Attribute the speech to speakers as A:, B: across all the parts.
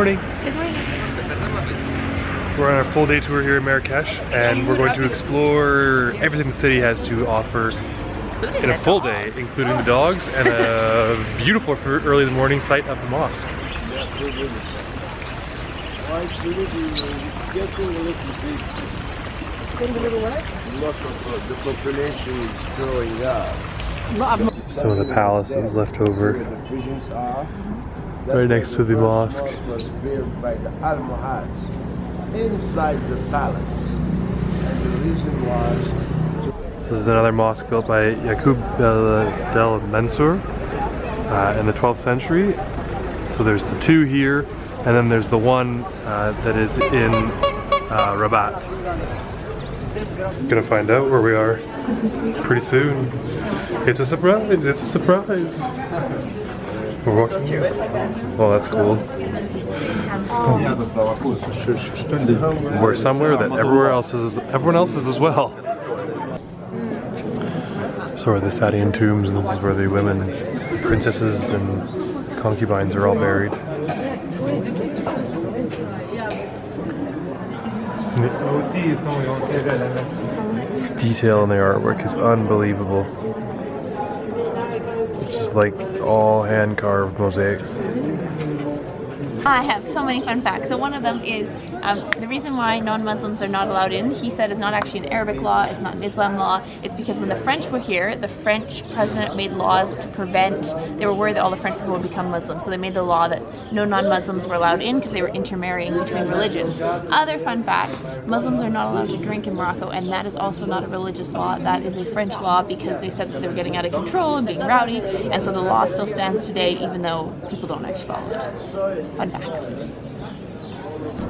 A: morning.
B: Good morning.
A: We're on our full day tour here in Marrakesh, and we're going to explore everything the city has to offer in a full day, including the dogs and a beautiful early in the morning sight of the mosque.
C: The population is growing up.
A: Some of the palaces left over right next to the mosque.
C: Was built by the Almohads inside the palace, and the reason was.
A: This is another mosque built by Yaqub del Mansur in the 12th century. So there's the two here, and then there's the one that is in Rabat. Gonna find out where we are pretty soon. It's a surprise, it's a surprise. We're walking. Oh, that's cool. We're somewhere that everyone else is as well. So are the Saadian Tombs, and this is where the women, princesses and concubines are all buried. Detail in the artwork is unbelievable. It's just like all hand-carved mosaics.
B: I have so many fun facts. So one of them is the reason why non-Muslims are not allowed in, he said, is not actually an Arabic law, it's not an Islam law. It's because when the French were here, the French president made laws to prevent, they were worried that all the French people would become Muslim. So they made the law that no non-Muslims were allowed in because they were intermarrying between religions. Other fun fact, Muslims are not allowed to drink in Morocco, and that is also not a religious law. That is a French law because they said that they were getting out of control and being rowdy, and so the law still stands today even though people don't actually follow it. Fun facts.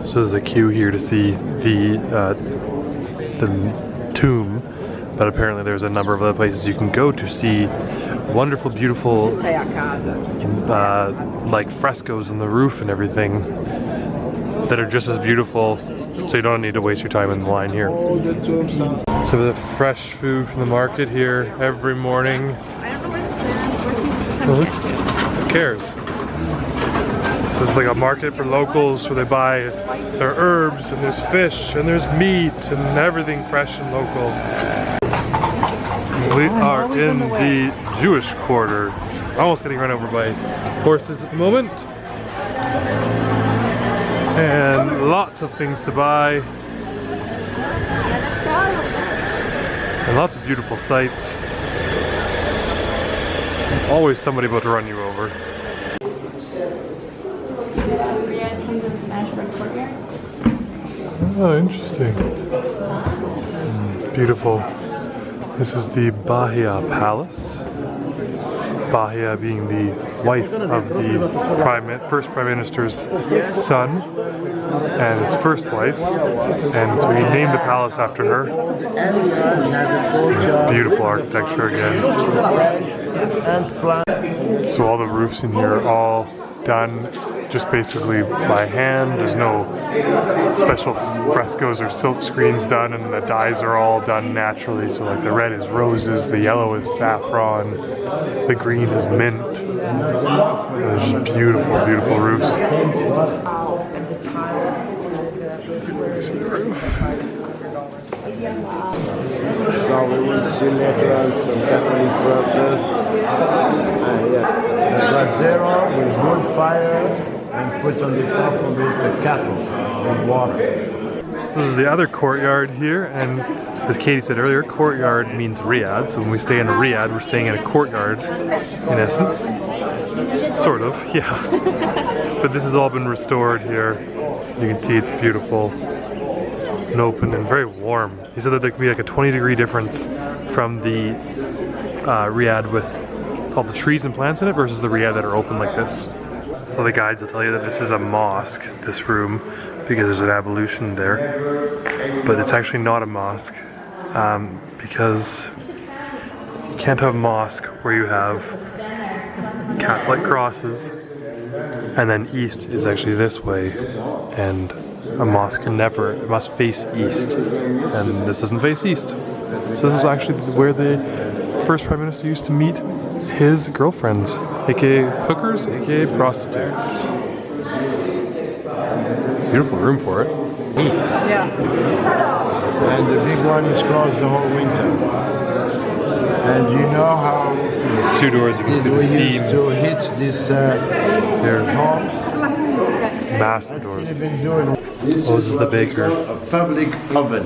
A: So there's a queue here to see the tomb, but apparently there's a number of other places you can go to see wonderful, beautiful, like frescoes on the roof and everything that are just as beautiful. So you don't need to waste your time in the line here. So the fresh food from the market here every morning. Who cares? This is like a market for locals where they buy their herbs, and there's fish, and there's meat, and everything fresh and local. We are in the Jewish quarter. Almost getting run over by horses at the moment. And lots of things to buy. And lots of beautiful sights. Always somebody about to run you over. Oh, interesting. It's beautiful. This is the Bahia Palace. Bahia being the wife of the first Prime Minister's son and his first wife. And so he named the palace after her. Beautiful architecture again. So all the roofs in here are all done just basically by hand. There's no special frescoes or silk screens done, and the dyes are all done naturally. So like the red is roses, the yellow is saffron, the green is mint. There's just beautiful, beautiful roofs. See the roof.
C: So we will see later on some Catholic process. Zero with wood fire and put on the top of it the cattle and water.
A: This is the other courtyard here, and as Katie said earlier, courtyard means riad. So when we stay in a riad, we're staying in a courtyard, in essence. Sort of, yeah. But this has all been restored here. You can see it's beautiful and open and very warm. He said that there could be like a 20-degree difference from the riad with all the trees and plants in it versus the riad that are open like this. So the guides will tell you that this is a mosque, this room, because there's an ablution there. But it's actually not a mosque, because you can't have a mosque where you have Catholic crosses, and then east is actually this way, and a mosque it must face east, and this doesn't face east. So this is actually where the first Prime Minister used to meet his girlfriends, aka hookers, aka prostitutes. Beautiful room for it.
D: Yeah.
C: And the big one is closed the whole winter. And you know how
A: There's 2 doors, you can see the
C: we
A: seam.
C: used to hit this homes?
A: Massive doors.
C: They've been doing
A: This is the baker.
C: A public oven.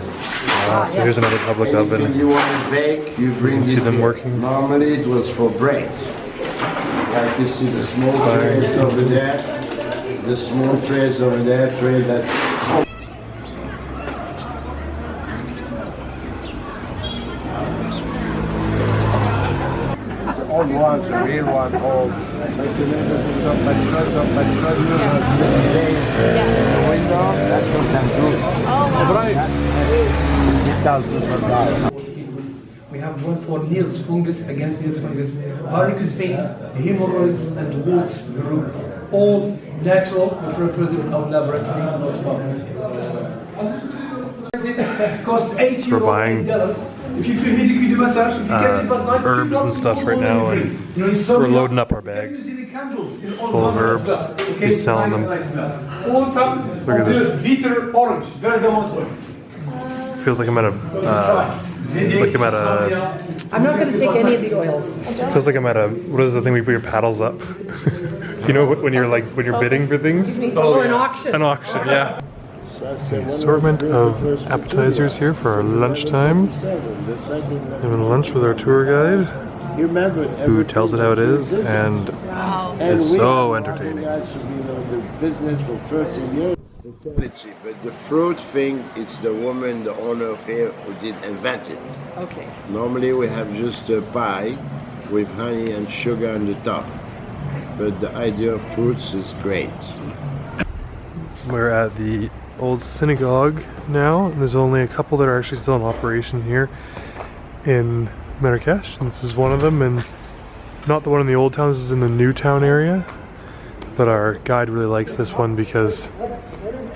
A: So here's another public oven.
C: Anything you want to bake, you bring
A: see
C: it
A: them
C: here.
A: working.
C: Normally it was for bread. Like you see the small trays over there. The small trays over there, tray that's old ones, the real one, old. Like the window, that's what can do.
E: We have one for nails fungus, against nails fungus, varicose veins, hemorrhoids, and warts, all natural, represented in our laboratory, not far. It costs $8 if you feel headache, you do massage. If you can sit at night,
A: herbs and stuff right now, and we're loading up our bags full of herbs. He's selling them.
E: Also,
A: Look at this.
E: bitter orange, bergamot oil.
A: Feels like I'm at a
D: I'm not going to take any of the oils.
A: feels like I'm at a, what is the thing we put your paddles up? You know when you're like when you're bidding for things?
D: Oh, an auction.
A: An auction, yeah. The assortment of appetizers here for our lunchtime. Having lunch with our tour guide, who tells it how it is, and is so entertaining.
C: The business for 30 years. But the fruit thing, it's the woman, the owner of here, who did invent it.
D: Okay.
C: Normally we have just a pie with honey and sugar on the top. But the idea of fruits is great.
A: We're at the old synagogue now, and there's only a couple that are actually still in operation here in Marrakesh, and this is one of them, and not the one in the old town, this is in the new town area, but our guide really likes this one because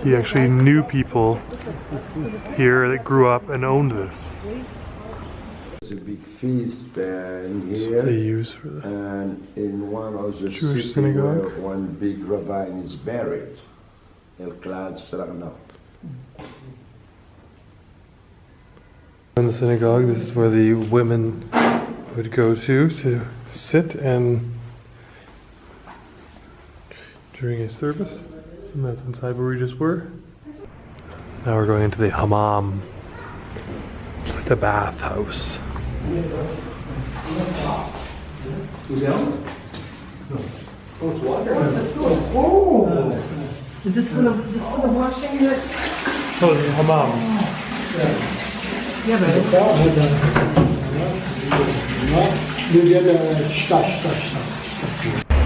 A: he actually knew people here that grew up and owned this.
C: There's a big feast in
A: That's
C: here,
A: what they use for the
C: and in one of the
A: Jewish
C: city
A: synagogue.
C: where one big rabbin is buried, el-Fnaa.
A: In the synagogue, this is where the women would go to sit and during a service, and that's inside where we just were. Now we're going into the hammam, just like the bathhouse.
D: Is this for the washing?
A: Oh, this is hammam.
D: Yeah, but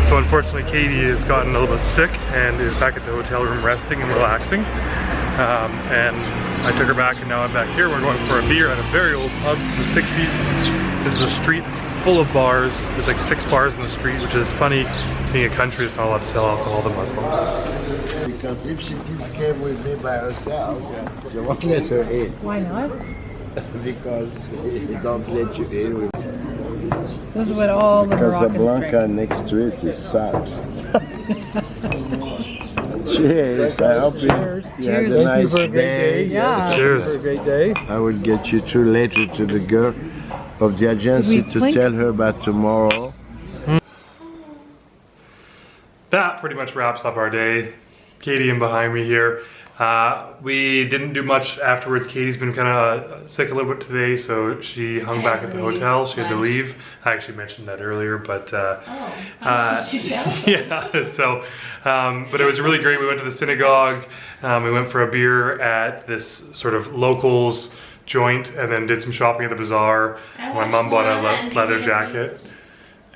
A: So unfortunately Katie has gotten a little bit sick and is back at the hotel room resting and relaxing. And I took her back and now I'm back here. We're going for a beer at a very old pub from the 60s. This is a street that's full of bars. There's like 6 bars in the street, which is funny. Being a country, it's not allowed to sell alcohol to Muslims.
C: Because if she did came with me by herself, she won't let her in.
D: why not?
C: Because he don't let you in with
D: This is what all the Moroccans
C: Casablanca
D: drink.
C: next to it is sad. Cheers. I hope you had
D: Cheers.
C: a nice day.
D: Yeah.
A: Cheers.
C: I will get you through later to the girl of the agency
D: Did we
C: to
D: blink?
C: tell her about tomorrow.
A: That pretty much wraps up our day. Katie in behind me here. We didn't do much afterwards. Katie's been kind of sick a little bit today, so she hung back at the hotel. She had to leave. I actually mentioned that earlier, but yeah. So, but it was really great. We went to the synagogue. We went for a beer at this sort of locals joint, and then did some shopping at the bazaar. My mom bought a leather jacket,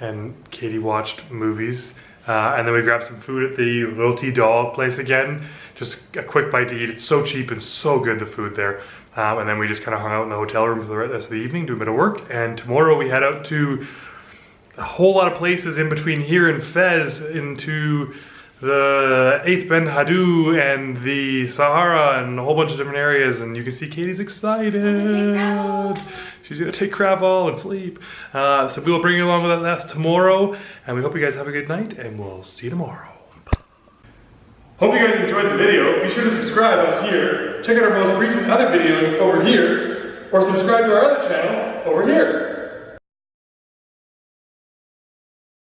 A: and Katie watched movies. And then we grabbed some food at the roti dog place again. Just a quick bite to eat. It's so cheap and so good, the food there. And then we just kind of hung out in the hotel room for the rest of the evening, do a bit of work. And tomorrow we head out to a whole lot of places in between here and Fez, into the 8th Ben Hadou and the Sahara and a whole bunch of different areas. And you can see Katie's excited. She's gonna take Craval and sleep. So we will bring you along with that tomorrow. And we hope you guys have a good night, and we'll see you tomorrow. Hope you guys enjoyed the video. Be sure to subscribe up here. Check out our most recent other videos over here, or subscribe to our other channel over here.